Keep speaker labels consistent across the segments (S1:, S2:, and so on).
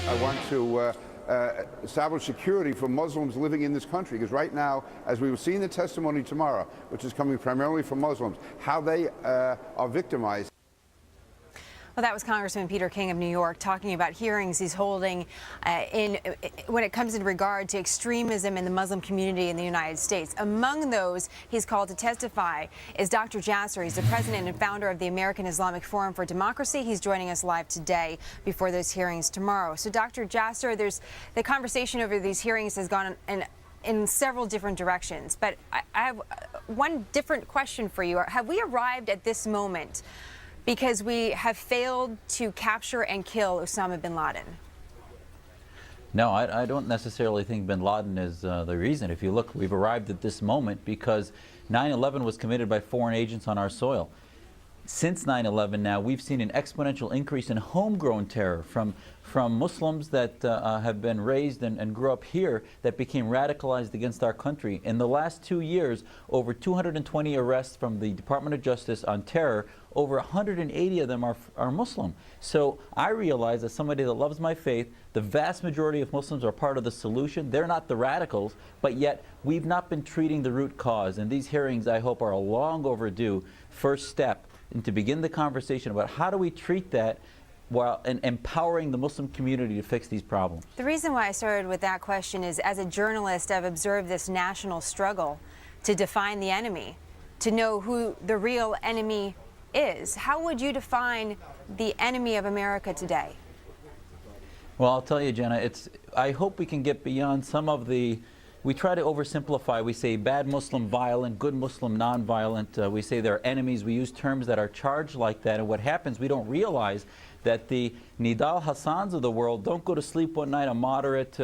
S1: I want to establish security for Muslims living in this country, because right now, as we will see in the testimony tomorrow, which is coming primarily from Muslims, how they are victimized.
S2: Well, that was Congressman Peter King of New York talking about hearings he's holding when it comes in regard to extremism in the Muslim community in the United States. Among those he's called to testify is Dr. Jasser. He's the president and founder of the American Islamic Forum for Democracy. He's joining us live today before those hearings tomorrow. So, Dr. Jasser, the conversation over these hearings has gone in several different directions. But I have one different question for you. Have we arrived at this moment because we have failed to capture and kill Osama bin Laden?
S3: No, I don't necessarily think bin Laden is the reason. If you look, we've arrived at this moment because 9/11 was committed by foreign agents on our soil. Since 9/11 now, we've seen an exponential increase in homegrown terror from Muslims that have been raised and grew up here that became radicalized against our country. In the last 2 years, over 220 arrests from the Department of Justice on terror. Over 180 of them are Muslim. So I realize, as somebody that loves my faith, the vast majority of Muslims are part of the solution. They're not the radicals, but yet we've not been treating the root cause. And these hearings, I hope, are a long overdue first step and to begin the conversation about how do we treat that while empowering the Muslim community to fix these problems.
S2: The reason why I started with that question is, as a journalist, I've observed this national struggle to define the enemy, to know who the real enemy is. How would you define the enemy of America today?
S3: Well, I'll tell you, Jenna, I hope we can get beyond some of we try to oversimplify. We say bad Muslim violent, good Muslim nonviolent. We say they're enemies. We use terms that are charged like that. And what happens, we don't realize that the Nidal Hassans of the world don't go to sleep one night a moderate,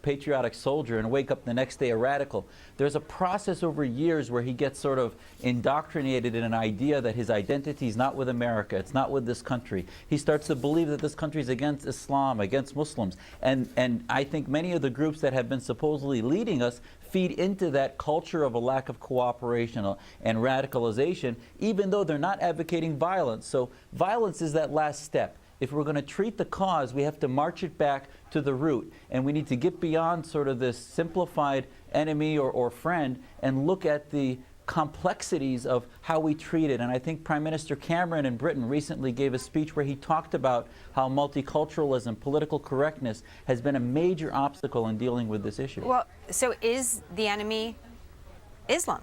S3: patriotic soldier and wake up the next day a radical. There's a process over years where he gets sort of indoctrinated in an idea that his identity is not with America, it's not with this country. He starts to believe that this country is against Islam, against Muslims. And I think many of the groups that have been supposedly leading us feed into that culture of a lack of cooperation and radicalization, even though they're not advocating violence. So violence is that last step. If we're going to treat the cause, we have to march it back to the root. And we need to get beyond sort of this simplified enemy or friend and look at the complexities of how we treat it. And I think Prime Minister Cameron in Britain recently gave a speech where he talked about how multiculturalism, political correctness has been a major obstacle in dealing with this issue.
S2: Well, so is the enemy Islam?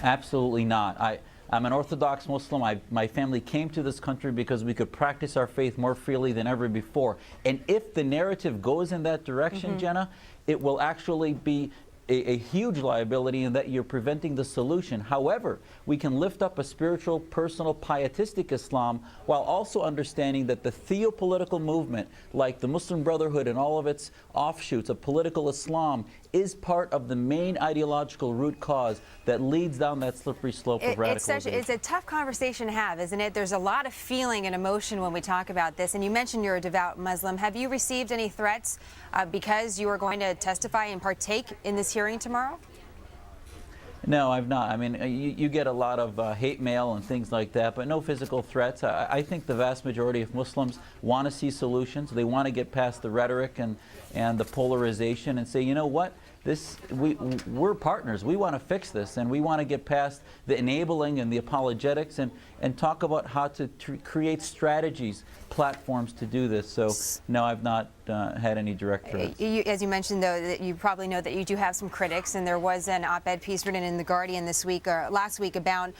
S3: Absolutely not. I'm an Orthodox Muslim. My family came to this country because we could practice our faith more freely than ever before. And if the narrative goes in that direction, Jenna, it will actually be a huge liability in that you're preventing the solution. However, we can lift up a spiritual, personal, pietistic Islam while also understanding that the theopolitical movement, like the Muslim Brotherhood and all of its offshoots of political Islam, is part of the main ideological root cause that leads down that slippery slope of radicalization.
S2: It's a tough conversation to have, isn't it? There's a lot of feeling and emotion when we talk about this. And you mentioned you're a devout Muslim. Have you received any threats because you are going to testify and partake in this hearing tomorrow?
S3: No, I've not. I mean, you get a lot of hate mail and things like that, but no physical threats. I think the vast majority of Muslims want to see solutions. They want to get past the rhetoric and the polarization and say, you know what? We're partners. We want to fix this, and we want to get past the enabling and the apologetics and talk about how to create strategies, platforms to do this. So, no, I've not had any direct threats.
S2: As you mentioned, though, that you probably know that you do have some critics, and there was an op-ed piece written in The Guardian this week or last week about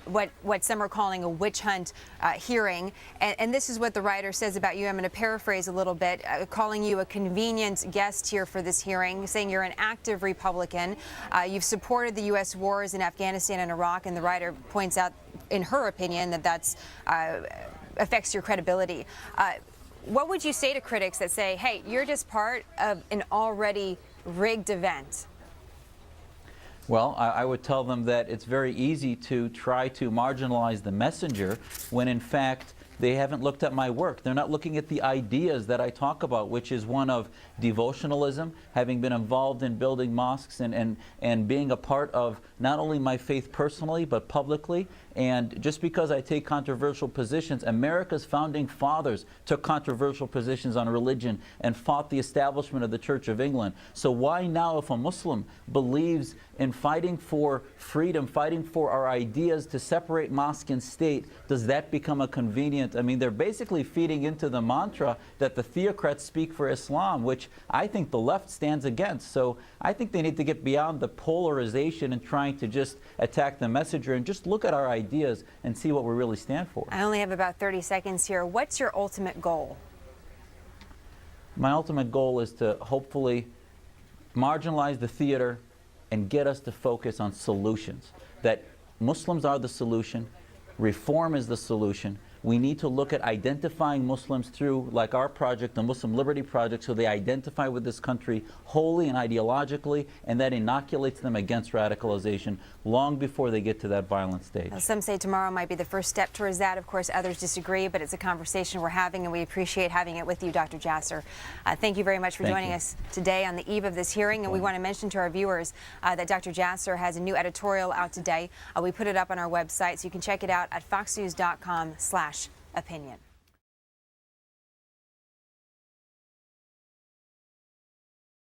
S2: what some are calling a witch hunt hearing. And this is what the writer says about you. I'm going to paraphrase a little bit, calling you a convenient guest here for this hearing, saying you're an active Republican. You've supported the U.S. wars in Afghanistan and Iraq, and the writer points out, in her opinion, that that's affects your credibility. What would you say to critics that say, hey, you're just part of an already rigged event?
S3: Well, I would tell them that it's very easy to try to marginalize the messenger when, in fact, They haven't looked at my work. They're not looking at the ideas that I talk about, which is one of devotionalism, having been involved in building mosques and being a part of not only my faith personally, but publicly. And just because I take controversial positions, America's founding fathers took controversial positions on religion and fought the establishment of the Church of England. So why now, if a Muslim believes in fighting for freedom, fighting for our ideas to separate mosque and state, does that become a convenient? I mean, they're basically feeding into the mantra that the theocrats speak for Islam, which I think the left stands against. So I think they need to get beyond the polarization and trying to just attack the messenger and just look at our ideas and see what we really stand for.
S2: I only have about 30 seconds here. What's your ultimate goal?
S3: My ultimate goal is to hopefully marginalize the theater and get us to focus on solutions. That Muslims are the solution, reform is the solution. We need to look at identifying Muslims through, like our project, the Muslim Liberty Project, so they identify with this country wholly and ideologically, and that inoculates them against radicalization long before they get to that violent stage.
S2: Well, some say tomorrow might be the first step towards that. Of course, others disagree, but it's a conversation we're having, and we appreciate having it with you, Dr. Jasser. Thank you very much for joining us today on the eve of this hearing. And we want to mention to our viewers that Dr. Jasser has a new editorial out today. We put it up on our website, so you can check it out at foxnews.com/opinion.